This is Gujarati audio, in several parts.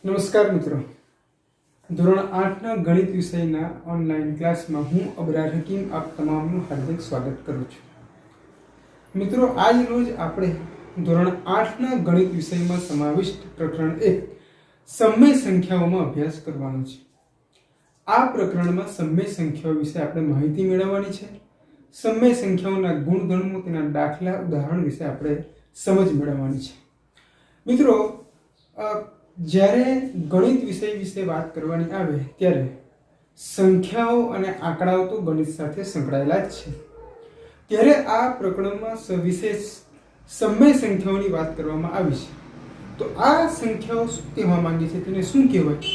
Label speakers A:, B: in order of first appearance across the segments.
A: નમસ્કાર મિત્રો, ધોરણ 8ના ગણિત વિષયના ઓનલાઈન ક્લાસમાં હું અબરાર હકીમ આપ તમામનું હાર્દિક સ્વાગત કરું છું. મિત્રો, આજ રોજ આપણે ધોરણ 8ના ગણિત વિષયમાં સમાવિષ્ટ પ્રકરણ 1 સમય સંખ્યાઓમાં અભ્યાસ કરવાનો છે. આ પ્રકરણમાં સમય સંખ્યાઓ વિશે આપણે માહિતી મેળવવાની છે. સમય સંખ્યાઓના ગુણધર્મો, તેના દાખલા, ઉદાહરણ વિશે આપણે સમજ મેળવવાની છે. મિત્રો, જ્યારે ગણિત વિષય વિશે વાત કરવાની આવે ત્યારે સંખ્યાઓ અને આંકડાઓ તો ગણિત સાથે સંકળાયેલા જ છે. ત્યારે આ પ્રકરણમાં સવિશેષ સમય સંખ્યાઓની વાત કરવામાં આવી છે. તો આ સંખ્યાઓ શું કહેવા માંગે છે, તેને શું કહેવાય,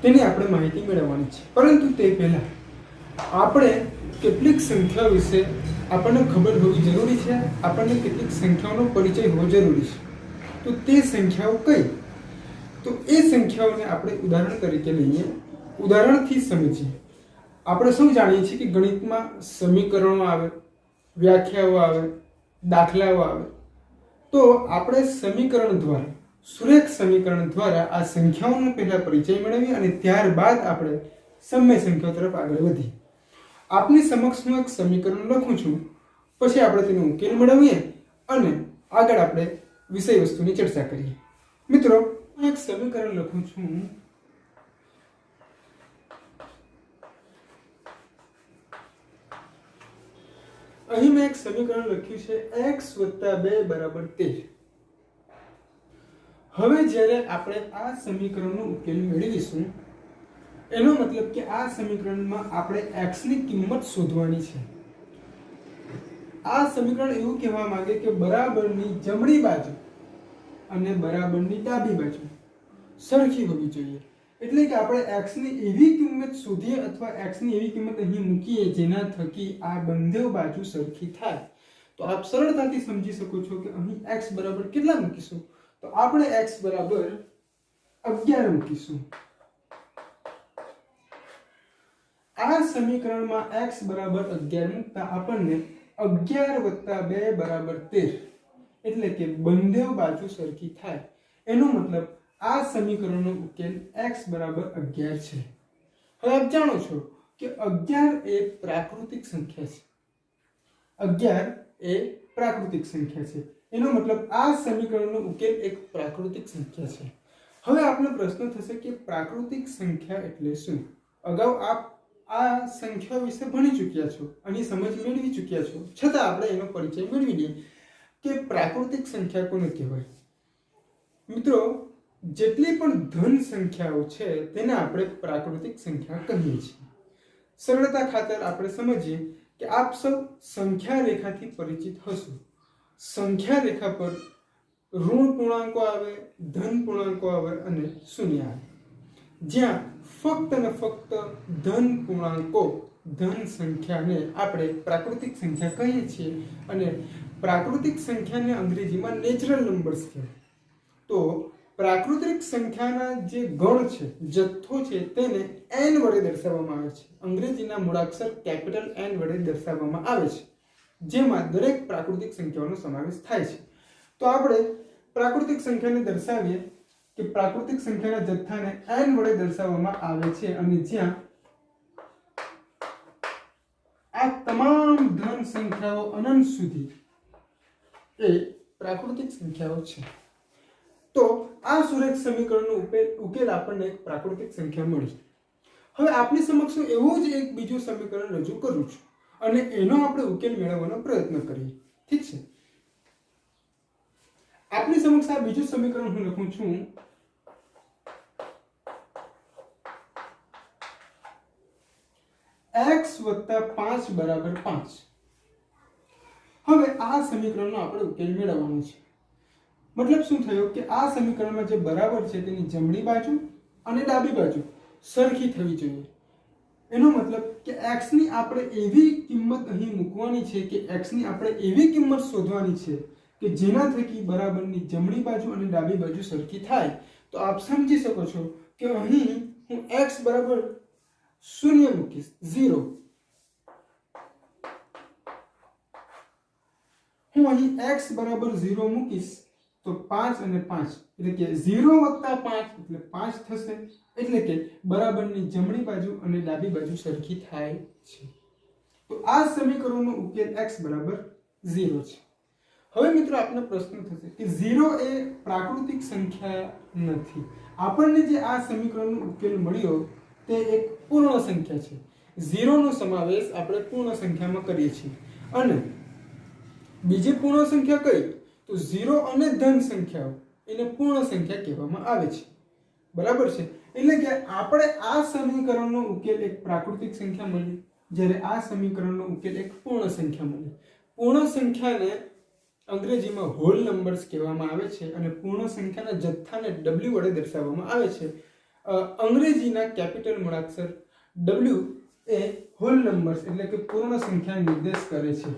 A: તેની આપણે માહિતી મેળવવાની છે. પરંતુ તે પહેલાં આપણે કેટલીક સંખ્યાઓ વિશે આપણને ખબર હોવી જરૂરી છે. આપણને કેટલીક સંખ્યાઓનો પરિચય હોવો જરૂરી છે. તો તે સંખ્યાઓ કઈ? તો એ સંખ્યાઓને આપણે ઉદાહરણ તરીકે લઈએ, ઉદાહરણથી સમજીએ. આપણે સૌ જાણીએ છીએ કે ગણિતમાં સમીકરણો આવે, વ્યાખ્યાઓ આવે, દાખલાઓ આવે. તો આપણે સમીકરણ દ્વારા, સુરેખ સમીકરણ દ્વારા આ સંખ્યાઓનો પહેલા પરિચય મેળવીએ અને ત્યારબાદ આપણે સમય સંખ્યાઓ તરફ આગળ વધીએ. આપની સમક્ષ હું એક સમીકરણ લખું છું, પછી આપણે તેનો ઉકેલ મેળવીએ અને આગળ આપણે વિષય વસ્તુની ચર્ચા કરીએ. મિત્રો, હું એક સમીકરણ લખું છું. અહીં મેં એક સમીકરણ લખ્યું છે x + 2 = 13. હવે જ્યારે આપણે આ સમીકરણનો ઉકેલ મેળવીશું, એનો મતલબ કે આ સમીકરણમાં આપણે x ની કિંમત શોધવાની છે. આ સમીકરણ એવું કહેવા માંગે કે બરાબરની જમણી બાજુ અને બરાબરની ડાબી બાજુ સરખી હોવી જોઈએ. એટલે કે આપણે x ની એવી કિંમત શોધીએ અથવા x ની એવી કિંમત અહીં મૂકીએ જેના થકી આ બંને બાજુ સરખી થાય. તો આપ સરળતાથી સમજી શકો છો કે અહીં x બરાબર કેટલા મૂકીશું? તો આપણે x બરાબર 11 મૂકીશું. આ સમીકરણમાં x બરાબર 11 મૂકતા આપણને 11 + 2 = 13, એટલે કે બંને બાજુ સરખી થાય. એનો મતલબ આ સમીકરણનો ઉકેલ x બરાબર 11 છે. હવે આપ જાણો છો કે 11 એ પ્રાકૃતિક સંખ્યા છે. 11 એ પ્રાકૃતિક સંખ્યા છે. એનો મતલબ આ સમીકરણનો ઉકેલ એક પ્રાકૃતિક સંખ્યા છે. હવે આપનો પ્રશ્ન થશે કે પ્રાકૃતિક સંખ્યા એટલે શું? અગાઉ આપ આ સંખ્યા વિશે ભણી ચૂક્યા છો, આની સમજ મેળવી ચૂક્યા છો, છતાં આપણે એનો પરિચય મેળવી લઈએ કે પ્રાકૃતિક સંખ્યા કોને કહેવાય. મિત્રો, જેટલી પણ ધન સંખ્યાઓ છે તેને આપણે પ્રાકૃતિક સંખ્યા કહીએ છીએ. સરળતા ખાતર આપણે સમજીએ કે આપ સૌ સંખ્યા રેખાથી પરિચિત હશો. સંખ્યા રેખા પર ઋણ પૂર્ણાંકો આવે, ધન પૂર્ણાંકો આવે અને શૂન્ય આવે. જ્યાં ફક્ત અને ફક્ત ધન પૂર્ણાંકો, ધન સંખ્યાને આપણે પ્રાકૃતિક સંખ્યા કહીએ છીએ અને પ્રાકૃતિક સંખ્યાને અંગ્રેજીમાં નેચરલ નંબર્સ કહેવાય. તો પ્રાકૃતિક સંખ્યાના જે ગણ છે, જથ્થો છે, તેને n વડે દર્શાવવામાં આવે છે. અંગ્રેજીના મૂળાક્ષર કેપિટલ N વડે દર્શાવવામાં આવે છે, જેમાં દરેક પ્રાકૃતિક સંખ્યાઓનો સમાવેશ થાય છે. તો આપણે પ્રાકૃતિક સંખ્યાને દર્શાવીએ કે પ્રાકૃતિક સંખ્યાના જથ્થાને n વડે દર્શાવવામાં આવે છે અને જ્યાં આ તમામ ધન સંખ્યાઓ અનંત સુધી એ પ્રાકૃતિક સંખ્યાઓ છે. તો આ સુરેખ સમીકરણનો ઉકેલ આપણને એક પ્રાકૃતિક સંખ્યા મળી. હવે આપની સમક્ષ એવું જ એક બીજું સમીકરણ રજૂ કરું છું અને એનો આપણે ઉકેલ મેળવવાનો પ્રયત્ન કરીએ. ઠીક છે? આપની સમક્ષ આ બીજું સમીકરણ હું લખું છું. x + 5 = 5. હવે આ સમીકરણનો આપણે ઉકેલ મેળવવાનો છે. મતલબ શું થયો કે આ સમીકરણમાં જે બરાબર છે તેની જમણી બાજુ અને ડાબી બાજુ સરખી થવી જોઈએ. એનો મતલબ કે x ની આપણે એવી કિંમત અહીં મૂકવાની છે કે x ની આપણે એવી કિંમત શોધવાની છે કે જેના થકી બરાબરની જમણી બાજુ અને ડાબી બાજુ સરખી થાય. તો આપ સમજી શકો છો કે અહીં હું x બરાબર 0 મૂકીશ, 0. હું અહીં x બરાબર 0 મૂકીશ તો 5 અને 5 એટલે કે 0 + 5 એટલે 5 થશે, એટલે કે બરાબરની જમણી બાજુ અને ડાબી બાજુ સરખી થાય છે. તો આ સમીકરણનો ઉકેલ x બરાબર 0 છે. હવે મિત્રો આપને પ્રશ્ન થશે કે 0 એ પ્રાકૃતિક સંખ્યા નથી. આપણને જે આ સમીકરણનો ઉકેલ મળ્યો તે એક પૂર્ણ સંખ્યા છે. 0 નો સમાવેશ આપણે પૂર્ણ સંખ્યામાં કરીએ છીએ. અને બીજી પૂર્ણ સંખ્યા કઈ? તો 0 અને ધન સંખ્યાઓ એને પૂર્ણ સંખ્યા કહેવામાં આવે છે. બરાબર છે. એટલે કે આપણે આ સમીકરણનો ઉકેલ એક પ્રાકૃતિક સંખ્યા મળી, જ્યારે આ સમીકરણનો ઉકેલ એક પૂર્ણ સંખ્યા મળી. પૂર્ણ સંખ્યાને અંગ્રેજીમાં હોલ નંબર્સ કહેવામાં આવે છે અને પૂર્ણ સંખ્યાના જથ્થાને w વડે દર્શાવવામાં આવે છે. અંગ્રેજીના કેપિટલ મૂળાક્ષર w એ હોલ નંબર્સ એટલે કે પૂર્ણ સંખ્યા નિર્દેશ કરે છે.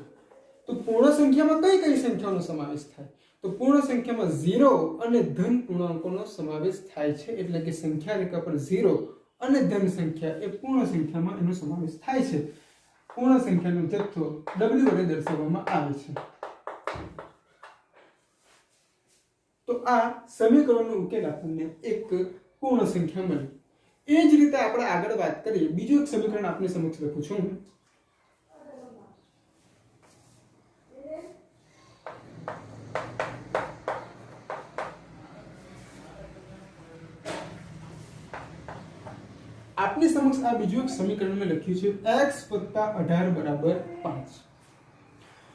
A: તો પૂર્ણ સંખ્યામાં કઈ કઈ સંખ્યાઓનો સમાવેશ થાય? તો પૂર્ણ સંખ્યામાં 0 અને ધન પૂર્ણાંકોનો સમાવેશ થાય છે. એટલે કે સંખ્યા રેખા પર 0 અને ધન સંખ્યા એ પૂર્ણ સંખ્યામાં એનો સમાવેશ થાય છે. પૂર્ણ સંખ્યાનો જથ્થો w વડે દર્શાવવામાં આવે છે. તો આ સમીકરણનો ઉકેલ આપણને એક પૂર્ણ સંખ્યા મળી. એ જ રીતે આપણે આગળ વાત કરીએ. બીજું એક સમીકરણ આપની સમક્ષ લખું છું. આપની સમક્ષ આ બીજું એક સમીકરણ મેં લખ્યું છે x + 18 = 5.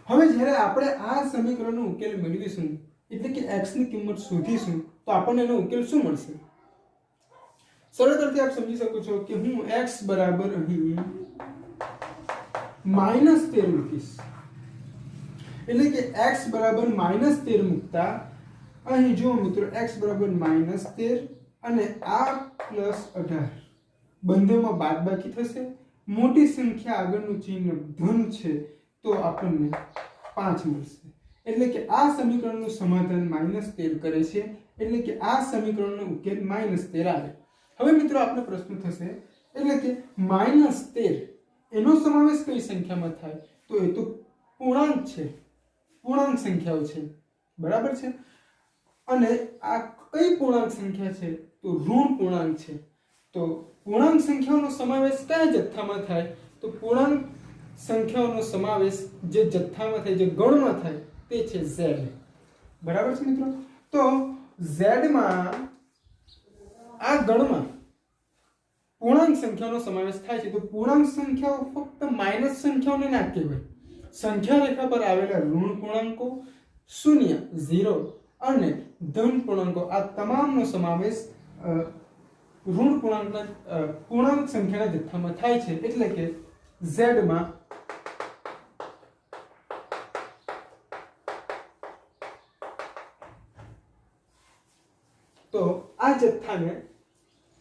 A: હવે જ્યારે આપણે આ સમીકરણનો ઉકેલ મેળવીશું એટલે કે x ની કિંમત શોધીશું તો આપણને એનો ઉકેલ શું મળશે? સરળતાથી આપ સમજી શકો છો કે હું x બરાબર અહીં -13 મૂકીશ. એટલે કે x બરાબર -13 મૂકતા અહીં જો મિત્રો x બરાબર -13 અને આ +18 બંનેમાં બાદબાકી થશે. મોટી સંખ્યા આગળનું ચિહ્ન ધન છે તો આપણને 5 મળશે. એટલે કે આ સમીકરણનું સમાધાન -13 કરે છે. એટલે કે આ સમીકરણનો ઉકેલ -13 આવે. હવે મિત્રો આપને પ્રશ્ન થશે એટલે કે -13 એનો સમાવેશ કઈ સંખ્યામાં થાય? તો એ તો પૂર્ણાંક છે, પૂર્ણાંક સંખ્યાઓ છે. બરાબર છે. અને આ કઈ પૂર્ણાંક સંખ્યા છે? તો ઋણ પૂર્ણાંક છે. તો પૂર્ણાંક સંખ્યાઓનો સમાવેશ કયા જથ્થામાં થાય? તો પૂર્ણાંક સંખ્યાઓનો સમાવેશ જે જથ્થામાં થાય, જે ગણમાં થાય તે છે z. બરાબર છે મિત્રો. તો z માં આ ગણમાં પૂર્ણાંક સંખ્યાઓનો સમાવેશ થાય છે. તો પૂર્ણાંક સંખ્યાઓ ફક્ત માઈનસ સંખ્યાઓને ના કહેવાય. સંખ્યા રેખા પર આવેલા ઋણ પૂર્ણાંકો, શૂન્ય, 0 અને ધન પૂર્ણાંકો આ તમામનો સમાવેશ ઋણ પૂર્ણાંકના પૂર્ણાંક સંખ્યાના જથ્થામાં થાય છે. એટલે કે z માં તો આ જથ્થાને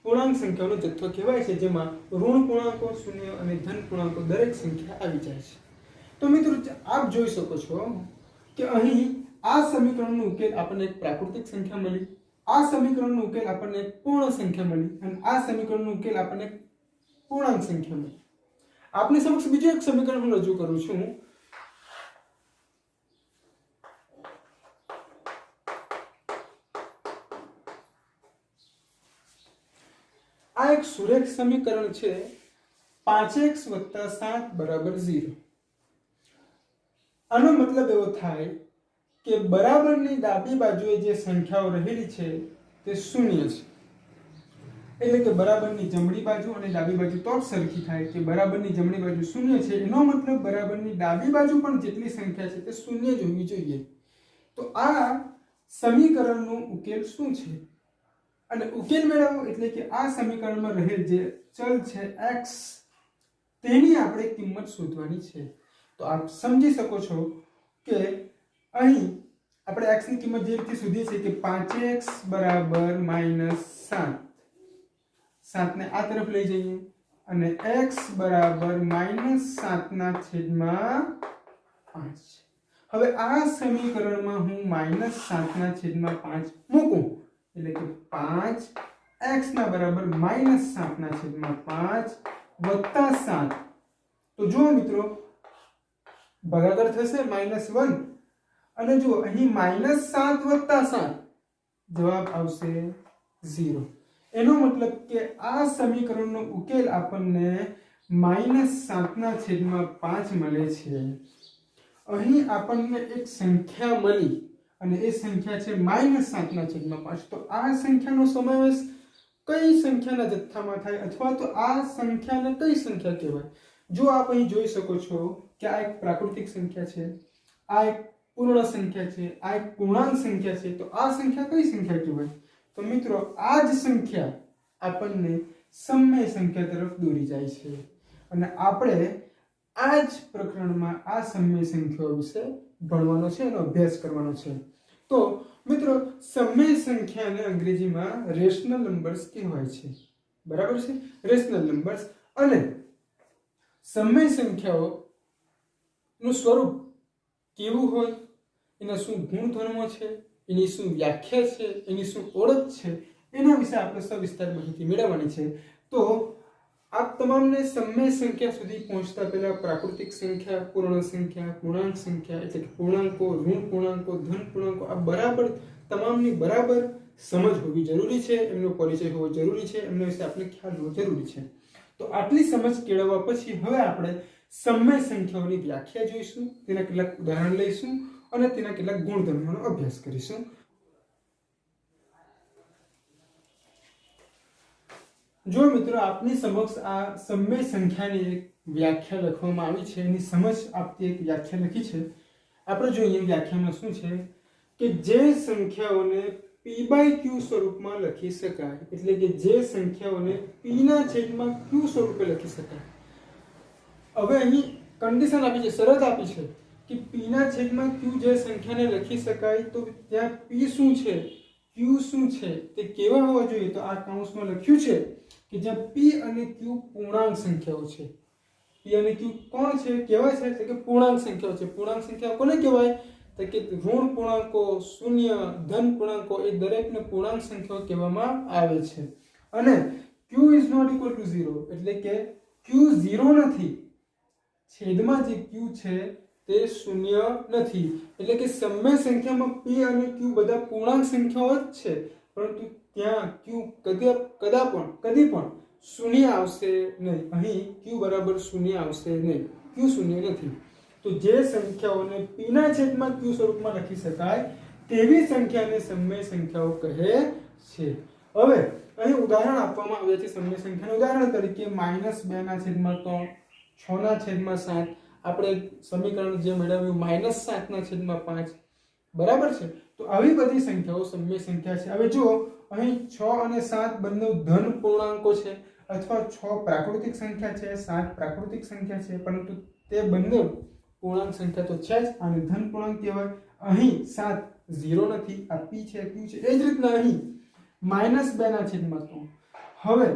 A: પૂર્ણાંક સંખ્યાઓનો જથ્થો કહેવાય છે, જેમાં ઋણ પૂર્ણાંકો, શૂન્ય અને ધન પૂર્ણાંકો દરેક સંખ્યા આવી જાય છે. તો મિત્રો આપ જોઈ શકો છો કે અહીં આ સમીકરણનો ઉકેલ આપણને એક પ્રાકૃતિક સંખ્યા મળી, આ સમીકરણનો ઉકેલ આપણને એક પૂર્ણ સંખ્યા મળી અને આ સમીકરણનો ઉકેલ આપણને પૂર્ણાંક સંખ્યા મળી. આપની સમક્ષ બીજું એક સમીકરણ હું રજૂ કરું છું. આ એક સુરેખ સમીકરણ છે 5x + 7 = 0. આનો મતલબ એવો થાય કે બરાબરની ડાબી બાજુએ જે સંખ્યાઓ રહેલી છે તે શૂન્ય છે. એટલે કે બરાબરની જમણી બાજુ અને ડાબી બાજુ તો જ સરખી થાય કે બરાબરની જમણી બાજુ શૂન્ય છે, એનો મતલબ બરાબરની ડાબી બાજુ પણ જેટલી સંખ્યા છે તે શૂન્ય જ હોવી જોઈએ. તો આ સમીકરણનો ઉકેલ શું છે? અને ઉકેલ મેળવવો એટલે કે આ સમીકરણમાં રહેલ જે ચલ છે x તેની આપણે કિંમત શોધવાની છે. તો આપ સમજી શકો છો કે અહીં આપણે x ની કિંમત જે રીતે શોધીએ છીએ કે 5x = -7. 7 ને આ તરફ લઈ જઈએ અને x = -7/5. હવે આ સમીકરણમાં હું -7/5 મૂકું એટલે કે 5x ના બરાબર -7/5 + 7. તો જો મિત્રો ભાગાકાર થશે -1 અને જુઓ અહીં -7 + 7 જવાબ આવશે 0. એનો મતલબ કે આ સમીકરણનો ઉકેલ આપણને -7/5 મળે છે. અહીં આપણને એક સંખ્યા મળી અને એ સંખ્યા છે -7/5. તો આ સંખ્યાનો સમાવેશ કઈ સંખ્યાના જથ્થામાં થાય અથવા તો આ સંખ્યાને કઈ સંખ્યા કહેવાય? જો આપ અહીં જોઈ શકો છો કે આ એક પ્રાકૃતિક સંખ્યા છે, આ એક પૂર્ણ સંખ્યા છે, આ એક પૂર્ણાંક સંખ્યા છે. તો આ સંખ્યા કઈ સંખ્યા કહેવાય? તો મિત્રો આ જ સંખ્યા આપણને સમય સંખ્યા તરફ દોરી જાય છે અને આપણે આ જ પ્રકરણમાં આ સમય સંખ્યાઓ વિશે ભણવાનો છે એનો અભ્યાસ કરવાનો છે. તો મિત્રો સમય સંખ્યાને અંગ્રેજીમાં રેશનલ નંબર્સ કહેવાય છે. બરાબર છે? Rational numbers. અને સમય સંખ્યાઓ નું સ્વરૂપ કેવું હોય, એના શું ગુણધર્મો છે, એની શું વ્યાખ્યા છે, એની શું ઓળખ છે, એના વિશે આપણે સવિસ્તાર માહિતી મેળવવાની છે. તો આપ તમામને સમય સંખ્યા સુધી પહોંચતા પહેલા પ્રાકૃતિક સંખ્યા, પૂર્ણ સંખ્યા, પૂર્ણાંક સંખ્યા એટલે કે પૂર્ણાંકો, ઋણ પૂર્ણાંકો, ધન પૂર્ણાંકો આ બરાબર તમામની બરાબર સમજ હોવી જરૂરી છે, એમનો પરિચય હોવો જરૂરી છે, એમના વિશે આપણે ખ્યાલ હોવો જરૂરી છે. તો આટલી સમજ કેળવવા પછી હવે આપણે સમય સંખ્યાઓની વ્યાખ્યા જોઈશું, તેના કેટલાક ઉદાહરણ લઈશું અને તેના કેટલાક ગુણધર્મોનો અભ્યાસ કરીશું. જો મિત્રો આપની સમક્ષ આ સમય સંખ્યાની એક વ્યાખ્યા લખવામાં આવી છે, એની સમજ આપતી એક વ્યાખ્યા લખી છે. આપણે જોઈએ વ્યાખ્યામાં શું છે કે જે સંખ્યાઓને p/q સ્વરૂપમાં લખી શકાય, એટલે કે જે સંખ્યાઓને p/q સ્વરૂપે લખી શકાય. હવે અહીં કન્ડિશન આપી છે, શરત આપી છે કે p/q જે સંખ્યાને લખી શકાય તો ત્યાં p શું છે, q શું છે તે કેવા હોવા જોઈએ? તો આ કૌંસમાં લખ્યું છે કે જ્યાં p અને q પૂર્ણાંક સંખ્યાઓ છે. p અને q કોણ છે, કેવા છે? એટલે કે પૂર્ણાંક સંખ્યાઓ છે. પૂર્ણાંક સંખ્યાઓ કોને કહેવાય? તો કે ઋણ પૂર્ણાંકો, શૂન્ય, ધન પૂર્ણાંકો એ દરેકને પૂર્ણાંક સંખ્યાઓ કહેવામાં આવે છે. અને q ≠ 0 એટલે કે q 0 નથી, છેદમાં જે q છે તે શૂન્ય નથી. એટલે કે સમય સંખ્યામાં p અને q બધા પૂર્ણાંક સંખ્યાઓ જ છે, પરંતુ ત્યાં q કદી પણ શૂન્ય આવશે નહીં. અહીં q બરાબર શૂન્ય આવશે નહીં, q શૂન્ય નથી. તો જે સંખ્યાઓને p/q સ્વરૂપમાં લખી શકાય તેવી સંખ્યાને સમય સંખ્યાઓ કહે છે. હવે અહીં ઉદાહરણ આપવામાં આવ્યા છે સમય સંખ્યાનું. ઉદાહરણ તરીકે -2/3, 6/7. આપણે સમીકરણ જે મેળવ્યું -7/5. બરાબર છે? તો આવી બધી સંખ્યાઓ સમય સંખ્યા છે. હવે જુઓ અહીં 6 અને 7 બંને ધન પૂર્ણાંકો છે, અથવા 6 પ્રાકૃતિક સંખ્યા છે, 7 પ્રાકૃતિક સંખ્યા છે, પરંતુ તે બંને પૂર્ણાંક સંખ્યા તો છે જ અને ધન પૂર્ણાંક કહેવાય. અહીં 7 0 નથી, આ p છે, q છે. એ જ રીતના અહીં -2/3. હવે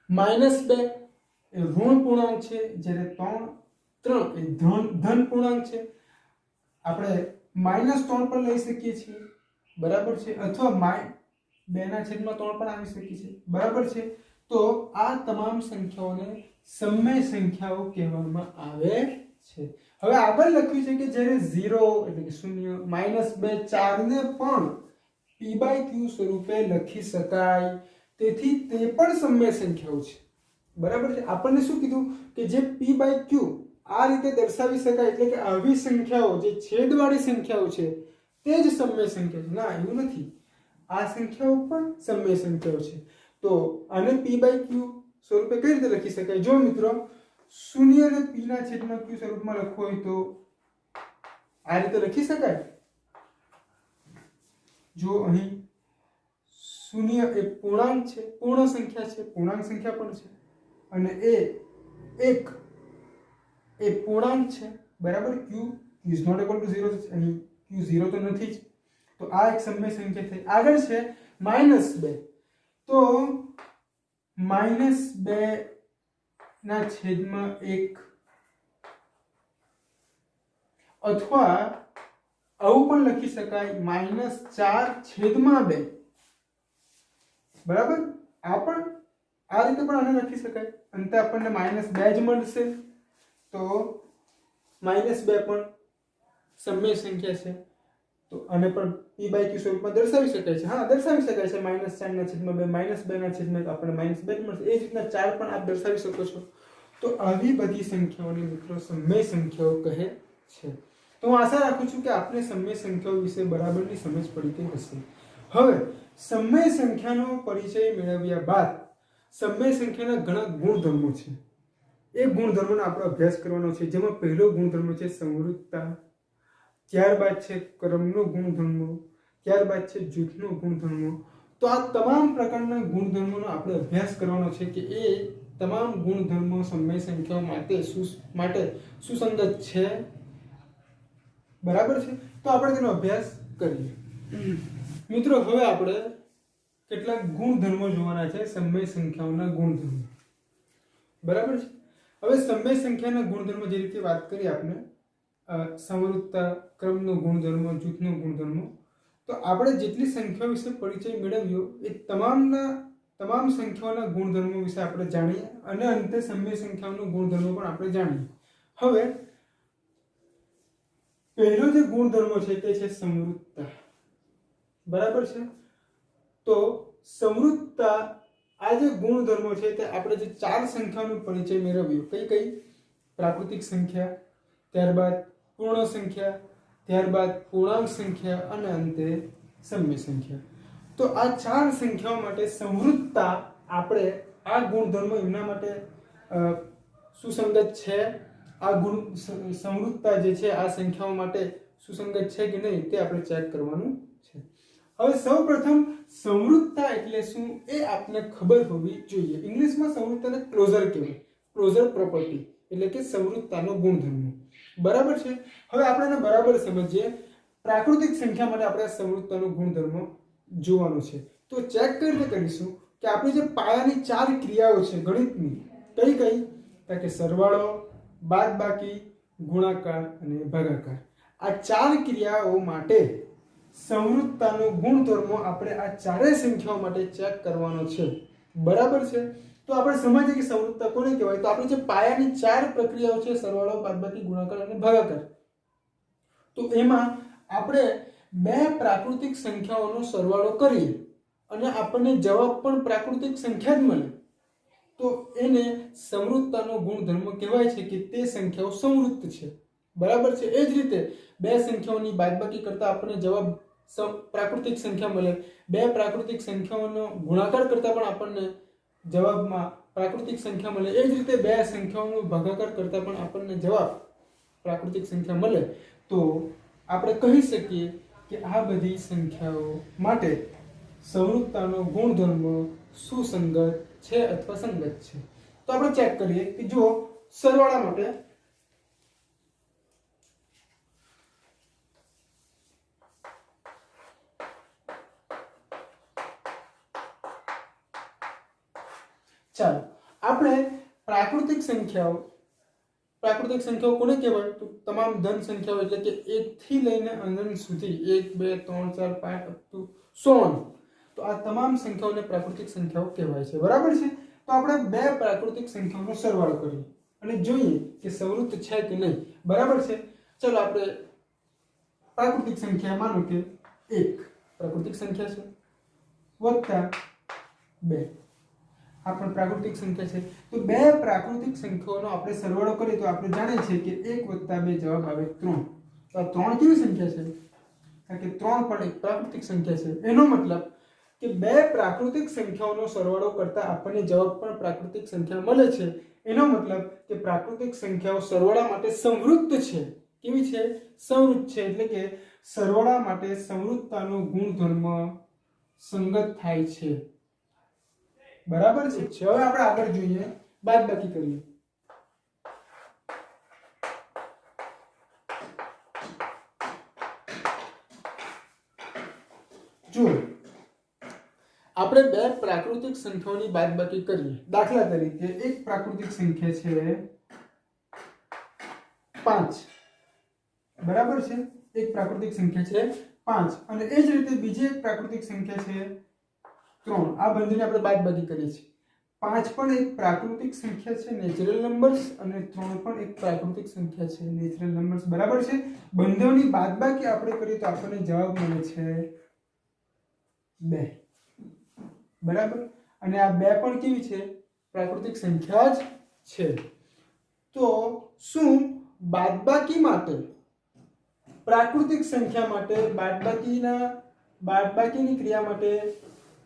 A: -2 એ ઋણ પૂર્ણાંક છે, જ્યારે 3 એ ધન પૂર્ણાંક છે. આપણે -3 પણ લઈ શકીએ છીએ, બરાબર છે, અથવા 2/3 પણ આવી શકે છે, બરાબર છે. તો આ તમામ સંખ્યાઓને સમય સંખ્યાઓ કહેવામાં આવે છે. હવે આગળ લખ્યું છે કે જ્યારે 0 એટલે કે શૂન્ય, -2, 4 ને પણ p/q સ્વરૂપે લખી શકાય, તેથી તે પણ સમય સંખ્યાઓ છે. બરાબર છે? આપણને શું કીધું કે જે p/q આ રીતે દર્શાવી શકાય, એટલે કે આવી સંખ્યાઓ જે છેદવાળી સંખ્યાઓ છે તે જ સમય સંખ્યા છે. ના, એવું નથી. આ સંખ્યાઓ પણ સમય સંખ્યાઓ છે. તો આને p/q સ્વરૂપે કઈ રીતે લખી શકાય? જો મિત્રો શૂન્યને p/q સ્વરૂપમાં લખવું હોય તો આ રીતે લખી શકાય. જો અહીં શૂન્ય એ પૂર્ણાંક છે, પૂર્ણ સંખ્યા છે, પૂર્ણાંક સંખ્યા પણ છે, અને એ 1 એ પૂર્ણાંક છે, બરાબર. q is not equal to 0, અહીં q 0 તો નથી જ. તો આ એક સમય સંખ્યા થઈ. આગળ છે -2. તો -2/1 અથવા આવું પણ લખી શકાય -4/2. બરાબર? આ પણ આ રીતે પણ આને લખી શકાય. અંતે આપણને -2 જ મળશે. તો -2 પણ સમય સંખ્યા છે, તો આને પણ p બાય q સ્વરૂપમાં દર્શાવી શકાય છે. હા, દર્શાવી શકાય છે. -4/2 -2/2 આપણે -2 મળશે. એ જ રીતના 4 પણ આપ દર્શાવી શકો છો. તો આવી બધી સંખ્યાઓને મિત્રો સમય સંખ્યાઓ કહે છે. તો હું આશા રાખું છું કે આપને સમય સંખ્યાઓ વિશે બરાબરની સમજ પડી ગઈ હશે. હવે સમય સંખ્યાનો પરિચય મેળવ્યા બાદ સમય સંખ્યાના ઘણા ગુણધર્મો છે. એ ગુણધર્મોનો આપણે અભ્યાસ કરવાનો છે, જેમાં પહેલો ગુણધર્મ છે સમૃદ્ધતા, ત્યારબાદ છે ક્રમનો ગુણધર્મો, ત્યારબાદ છે જૂથનો ગુણધર્મો. તો આ તમામ પ્રકારના ગુણધર્મોનો આપણે અભ્યાસ કરવાનો છે કે એ તમામ ગુણધર્મો સમય સંખ્યાઓ માટે સુસંગત છે. બરાબર છે? તો આપણે તેનો અભ્યાસ કરીએ. મિત્રો, હવે આપણે કેટલાક ગુણધર્મો જોવાના છે, સમય સંખ્યાઓના ગુણધર્મો. બરાબર છે? હવે સમય સંખ્યાના ગુણધર્મો જે રીતે વાત કરી આપણે, સમૃદ્ધતા, ક્રમનો ગુણધર્મો, જૂથનો ગુણધર્મો, તો આપણે જેટલી સંખ્યાઓ વિશે પરિચય મેળવ્યો એ તમામ સંખ્યાઓના ગુણધર્મો વિશે આપણે જાણીએ અને અંતે સમય સંખ્યાઓનો ગુણધર્મો પણ આપણે જાણીએ. હવે પહેલો જે ગુણધર્મ છે તે છે સમૃદ્ધતા. બરાબર છે? તો સમૃદ્ધતા, આ જે ગુણધર્મો છે તે આપણે જે 4 સંખ્યાઓનો પરિચય મેળવ્યો, કઈ પ્રાકૃતિક સંખ્યા, ત્યારબાદ પૂર્ણ સંખ્યા, ત્યારબાદ પૂર્ણાંક સંખ્યા અને અંતે સમય સંખ્યા. તો આ 4 સંખ્યાઓ માટે સમૃદ્ધતા, આપણે આ ગુણધર્મો એમના માટે સુસંગત છે. આ સમૃદ્ધતા જે છે આ સંખ્યાઓ માટે સુસંગત છે કે નહીં તે આપણે ચેક કરવાનું છે. હવે સૌપ્રથમ સમૃદ્ધતા એટલે શું એ આપને ખબર હોવી જોઈએ. ઇંગ્લિશમાં સમૃદ્ધતાને ક્લોઝર કહેવાય, ક્લોઝર પ્રોપર્ટી, એટલે કે સમૃદ્ધતાનો ગુણધર્મ. બરાબર છે? હવે આપણે એને બરાબર સમજીએ. પ્રાકૃતિક સંખ્યા માટે આપણે સમૃદ્ધતાનો ગુણધર્મ જોવાનો છે. તો ચેક કઈ રીતે કરીશું કે આપણી જે પાયાની 4 ક્રિયાઓ છે ગણિતની, કઈ કે સરવાળો, બાદબાકી, ગુણાકાર અને ભાગાકાર. આ 4 ક્રિયાઓ માટે સમૃદ્ધતાનો ગુણધર્મો આપણે આ ચારેય સંખ્યાઓ માટે ચેક કરવાનો છે. બરાબર છે? તો આપણે સમજીએ કે સમૃદ્ધતા કોને કહેવાય. તો આપણી જે પાયાની 4 પ્રક્રિયાઓ છે, સરવાળો, બાદબાકી, ગુણાકાર અને ભાગાકાર, તો એમાં આપણે 2 પ્રાકૃતિક સંખ્યાઓનો સરવાળો કરીએ અને આપણને જવાબ પણ પ્રાકૃતિક સંખ્યા જ મળે, તો એને સમૃદ્ધતાનો ગુણધર્મ કહેવાય છે કે તે સંખ્યાઓ સમૃદ્ધ છે. બરાબર છે? એ જ રીતે 2 સંખ્યાઓની બાદબાકી કરતા આપણને જવાબ પ્રાકૃતિક સંખ્યા મળે, 2 પ્રાકૃતિક સંખ્યાઓનો ગુણાકાર કરતા પણ આપણને જવાબમાં પ્રાકૃતિક સંખ્યા મળે, એ જ રીતે 2 સંખ્યાઓનો ભાગાકાર કરતા પણ આપણને જવાબ પ્રાકૃતિક સંખ્યા મળે. તો આપણે કહી શકીએ કે આ બધી સંખ્યાઓ માટે સમૃદ્ધતાનો ગુણધર્મ સુસંગત છે અથવા સંગત છે. તો આપણે ચેક કરીએ કે જો સરવાળા માટે ચાલો આપણે પ્રાકૃતિક સંખ્યાઓ કોને કહેવાય? તો તમામ ધન સંખ્યાઓ, એટલે કે 1 થી લઈને અનંત સુધી, 1 2 3 4 5 અપ ટુ 100. તો આ તમામ સંખ્યાઓને પ્રાકૃતિક સંખ્યાઓ કહેવાય છે. બરાબર છે? તો આપણે 2 પ્રાકૃતિક સંખ્યાઓનો સરવાળો કરીએ અને જોઈએ કે સમૃદ્ધ છે કે નહીં. બરાબર છે? ચલો આપણે પ્રાકૃતિક સંખ્યા માનો કે 1 પ્રાકૃતિક સંખ્યા છે વત્તા 2 આ પણ પ્રાકૃતિક સંખ્યા છે. તો 2 પ્રાકૃતિક સંખ્યાઓનો આપણે સરવાળો કરીએ તો આપણે જાણીએ છીએ કે 1 + 2 જવાબ આવે 3. તો આ 3 કેવી સંખ્યા છે? કારણ કે 3 પણ એક પ્રાકૃતિક સંખ્યા છે. એનો મતલબ કે 2 પ્રાકૃતિક સંખ્યાઓનો સરવાળો કરતા આપણને જવાબ પણ પ્રાકૃતિક સંખ્યા મળે છે. એનો મતલબ કે પ્રાકૃતિક સંખ્યાઓ સરવાળા માટે સમૃદ્ધ છે. કેવી છે? સમૃદ્ધ છે. એટલે કે સરવાળા માટે સમૃદ્ધતાનો ગુણધર્મ સંગત થાય છે. બરાબર છે? હવે આપણે આગળ જોઈએ, બાદબાકી કરીએ. જો આપણે 2 પ્રાકૃતિક સંખ્યાઓની બાદબાકી કરીએ, દાખલા તરીકે એક પ્રાકૃતિક સંખ્યા છે 5. બરાબર છે? એક પ્રાકૃતિક સંખ્યા છે 5 અને એ જ રીતે બીજી એક પ્રાકૃતિક સંખ્યા છે 3. આ બંનેની આપણે બાદબાકી કરીએ છીએ. 5 પણ એક પ્રાકૃતિક સંખ્યા છે નેચરલ નંબર્સ અને 3 પણ એક પ્રાકૃતિક સંખ્યા છે નેચરલ નંબર્સ બરાબર છે બંનેની બાદબાકી આપણે કરીએ તો આપણને જવાબ મળે છે 2 બરાબર અને આ 2 પણ કેવી છે પ્રાકૃતિક સંખ્યા જ છે તો શું બાદબાકી માટે પ્રાકૃતિક સંખ્યા માટે બાદબાકીની ક્રિયા માટે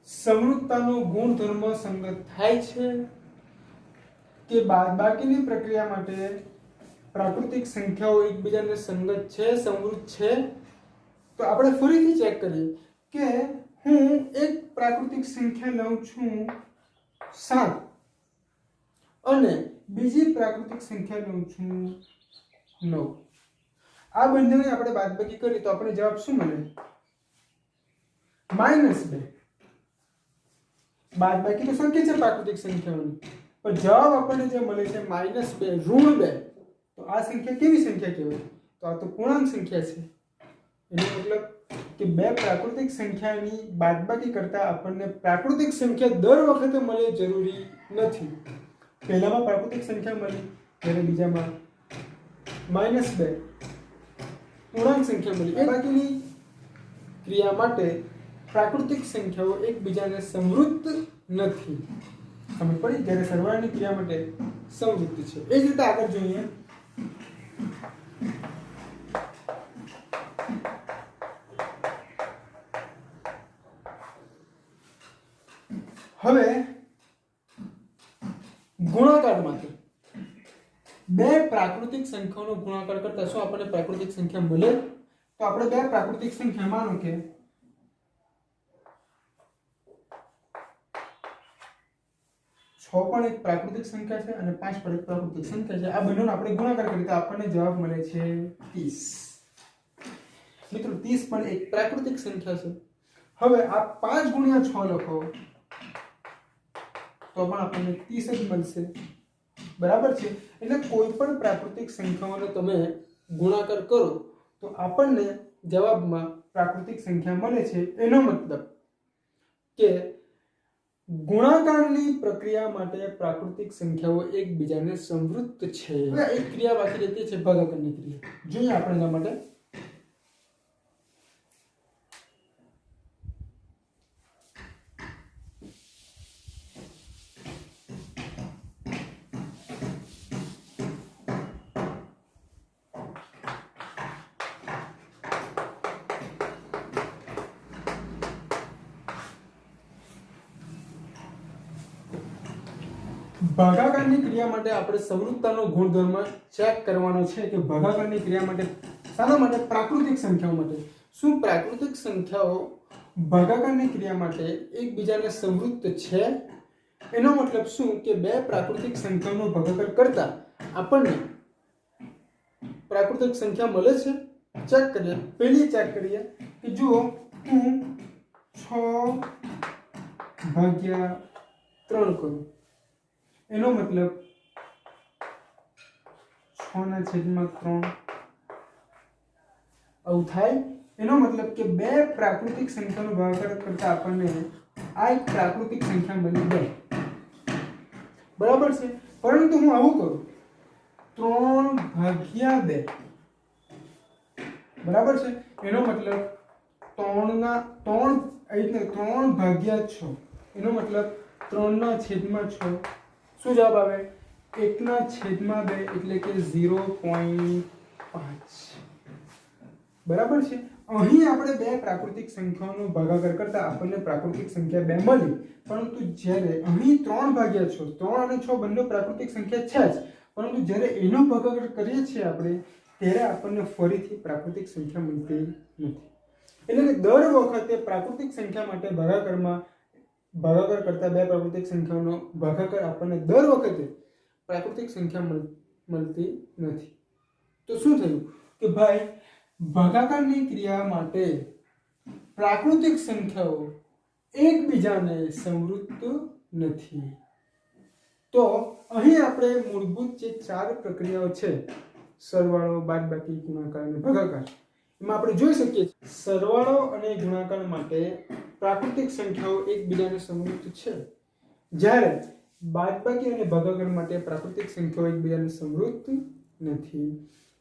A: સમૃદ્ધતાનો ગુણધર્મ સંગત થાય છે કે બાદબાકીની પ્રક્રિયા માટે પ્રાકૃતિક સંખ્યાઓ એકબીજાને સંગત છે સમૃદ્ધ છે તો આપણે ફરીથી ચેક કરીએ કે હું એક પ્રાકૃતિક સંખ્યા લઉં છું 7 અને બીજી પ્રાકૃતિક સંખ્યા લઉં છું 9 આ બંનેની આપણે બાદબાકી કરીએ તો આપણે જવાબ શું મળે -2 બાદબાકી તો શક્ય છે પ્રાકૃતિક સંખ્યાઓની પણ જવાબ આપણને જે મળે છે -2 ઋણ 2 તો આ સંખ્યા કેવી સંખ્યા કહેવાય તો આ તો પૂર્ણાંક સંખ્યા છે એનો મતલબ કે બે પ્રાકૃતિક સંખ્યાની બાદબાકી કરતા આપણને પ્રાકૃતિક સંખ્યા દર વખતે મળે જરૂરી નથી પહેલામાં પ્રાકૃતિક સંખ્યા મળી ત્યારે બીજામાં -2 પૂર્ણાંક સંખ્યા મળી એ બાકીની ક્રિયા માટે પ્રાકૃતિક સંખ્યાઓ એકબીજાને સમૃદ્ધ નથી સમજ પડી જ્યારે સરવાળાની ક્રિયા માટે સમૃદ્ધ છે એ જ રીતે આગળ જોઈએ હવે ગુણાકાર માટે બે પ્રાકૃતિક સંખ્યાઓનો ગુણાકાર કરતા શું આપણને પ્રાકૃતિક સંખ્યા મળે તો આપણે બે પ્રાકૃતિક સંખ્યા માનો કે 6 પણ એક પ્રાકૃતિક સંખ્યા છે અને 5 પણ એક પ્રાકૃતિક સંખ્યા છે આ બંનેનો આપણે ગુણાકાર કરીએ તો આપણને જવાબ મળે છે 30 મિત્રો 30 પણ એક પ્રાકૃતિક સંખ્યા છે હવે આ 5 ગુણ્યા 6 લખો તો પણ આપણને 30 જ મળશે બરાબર છે એટલે કોઈ પણ પ્રાકૃતિક સંખ્યાઓનો તમે ગુણાકાર કરો તો આપણને જવાબમાં પ્રાકૃતિક સંખ્યા મળે છે એનો મતલબ કે ગુણાકારની પ્રક્રિયા માટે પ્રાકૃતિક સંખ્યાઓ એકબીજાને સમૃદ્ધ છે હવે એક ક્રિયા બાકી રહેતી છે ભાગાકારની ક્રિયા જોઈએ આપણે એના માટે ભાગાકારની ક્રિયા માટે આપણે સમૃદ્ધતાનો ગુણધર્મ ચેક કરવાનો છે કે ભાગાકારની ક્રિયા માટે શાના માટે પ્રાકૃતિક સંખ્યાઓ માટે શું પ્રાકૃતિક સંખ્યાઓ ભાગાકારની ક્રિયા માટે એકબીજાને સમૃદ્ધ છે એનો મતલબ શું કે બે પ્રાકૃતિક સંખ્યાઓનો ભાગાકાર કરતા આપણને પ્રાકૃતિક સંખ્યા મળે છે ચેક કરીએ પહેલી ચેક કરીએ કે જુઓ હું 6/3 કરું એનો મતલબ 6/3 આવું થાય એનો મતલબ કે બે પ્રાકૃતિક સંખ્યાનો ભાગાકાર કરતા આપણને આ એક પ્રાકૃતિક સંખ્યા મળી 2 બરાબર છે પરંતુ હું આવું કરું 3/2 બરાબર છે એનો મતલબ 3/6 એનો મતલબ 3/6 શું જવાબ આવે 1/2 એટલે કે 0.5 બરાબર છે અહીં આપણે બે પ્રાકૃતિક સંખ્યાઓનો ભાગાકાર કરતા આપણને પ્રાકૃતિક સંખ્યા 2 મળી પરંતુ જ્યારે અહીં 3/6 3 અને 6 બંને પ્રાકૃતિક સંખ્યા છે જ પરંતુ જ્યારે એનો ભાગાકાર કરીએ છીએ આપણે ત્યારે આપણને ફરીથી પ્રાકૃતિક સંખ્યા મળતી નથી એટલે કે દર વખતે પ્રાકૃતિક સંખ્યા માટે ભાગાકાર કરતા બે પ્રાકૃતિક સંખ્યાઓનો ભાગાકાર આપણને દર વખતે પ્રાકૃતિક સંખ્યા મળતી નથી તો શું થયું કે ભાઈ ભાગાકારની ક્રિયા માટે પ્રાકૃતિક સંખ્યાઓ એકબીજાને સમૃદ્ધ નથી તો અહીં આપણે મૂળભૂત જે 4 પ્રક્રિયાઓ છે સરવાળો બાદબાકી ગુણાકાર અને ભાગાકાર એમાં આપણે જોઈ શકીએ સરવાળો અને ગુણાકાર માટે પ્રાકૃતિક સંખ્યાઓ એકબીજાને સમૃદ્ધ છે જ્યારે બાદબાકી અને ભાગાકાર માટે પ્રાકૃતિક સંખ્યાઓ એકબીજાને સમૃદ્ધ નથી.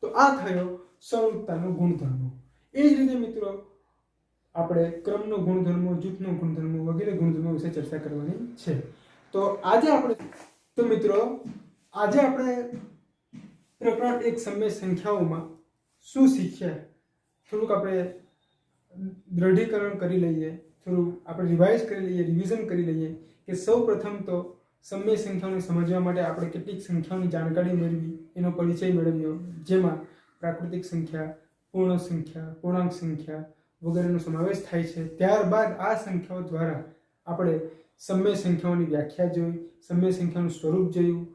A: તો આ થયો સમૃદ્ધતાનો ગુણધર્મો. એ જ રીતે મિત્રો આપણે ક્રમનો ગુણધર્મો, જૂથનો ગુણધર્મો વગેરે ગુણધર્મો વિશે ચર્ચા કરવાની છે. તો મિત્રો આજે આપણે પ્રકરણ 1 સમય સંખ્યાઓમાં શું શીખ્યા થોડુંક આપણે દ્રઢીકરણ કરી લઈએ, થોડું આપણે રિવિઝન કરી લઈએ કે સૌ પ્રથમ તો સમય સંખ્યાઓને સમજવા માટે આપણે કેટલીક સંખ્યાઓની જાણકારી મેળવી, એનો પરિચય મેળવ્યો, જેમાં પ્રાકૃતિક સંખ્યા, પૂર્ણ સંખ્યા, પૂર્ણાંક સંખ્યા વગેરેનો સમાવેશ થાય છે. ત્યારબાદ આ સંખ્યાઓ દ્વારા આપણે સમય સંખ્યાઓની વ્યાખ્યા જોઈ, સમય સંખ્યાનું સ્વરૂપ જોયું,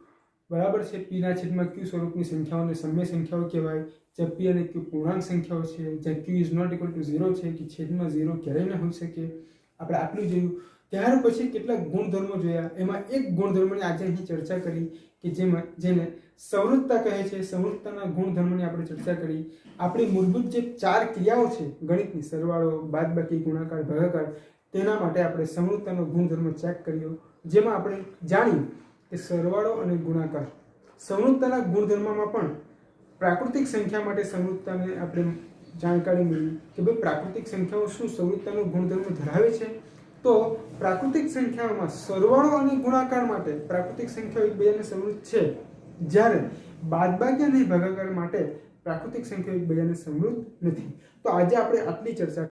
A: બરાબર છે. પીના છેદમાં ક્યુ સ્વરૂપની સંખ્યાઓને સમય સંખ્યાઓ કહેવાય. જ્યાં પી અને ક્યુ પૂર્ણાંક સંખ્યાઓ છે, જ્યાં ક્યુ ઇઝ નોટ ઇક્વલ ટુ 0 છે, કે છેદમાં 0 ક્યારેય ન હોઈ શકે, આપણે આટલું જોયું. ત્યાર પછી કેટલાક ગુણધર્મો જોયા. એમાં એક ગુણધર્મની આજે અહીં ચર્ચા કરી કે જેને સમૃદ્ધતા કહે છે. સમૃદ્ધતાના ગુણધર્મોની આપણે ચર્ચા કરી. આપણી મૂળભૂત જે 4 ક્રિયાઓ છે ગણિતની, સરવાળો, બાદબાકી, ગુણાકાર, ભાગાકાર, તેના માટે આપણે સમૃદ્ધતાનો ગુણધર્મ ચેક કર્યો, જેમાં આપણે જાણ્યું કે સરવાળો અને ગુણાકાર સમૃદ્ધતાના ગુણધર્મમાં પણ પ્રાકૃતિક સંખ્યા માટે સમૃદ્ધતાને આપણે જાણકારી મેળવી કે ભાઈ પ્રાકૃતિક સંખ્યાઓ શું સમૃદ્ધતાનો ગુણધર્મ ધરાવે છે. તો પ્રાકૃતિક સંખ્યાઓમાં સરવાળો અને ગુણાકાર માટે પ્રાકૃતિક સંખ્યાઓ એકબીજાને સમૃદ્ધ છે, જ્યારે બાદબાકી અને ભાગાકાર માટે પ્રાકૃતિક સંખ્યાઓ એકબીજાને સમૃદ્ધ નથી. તો આજે આપણે આટલી ચર્ચા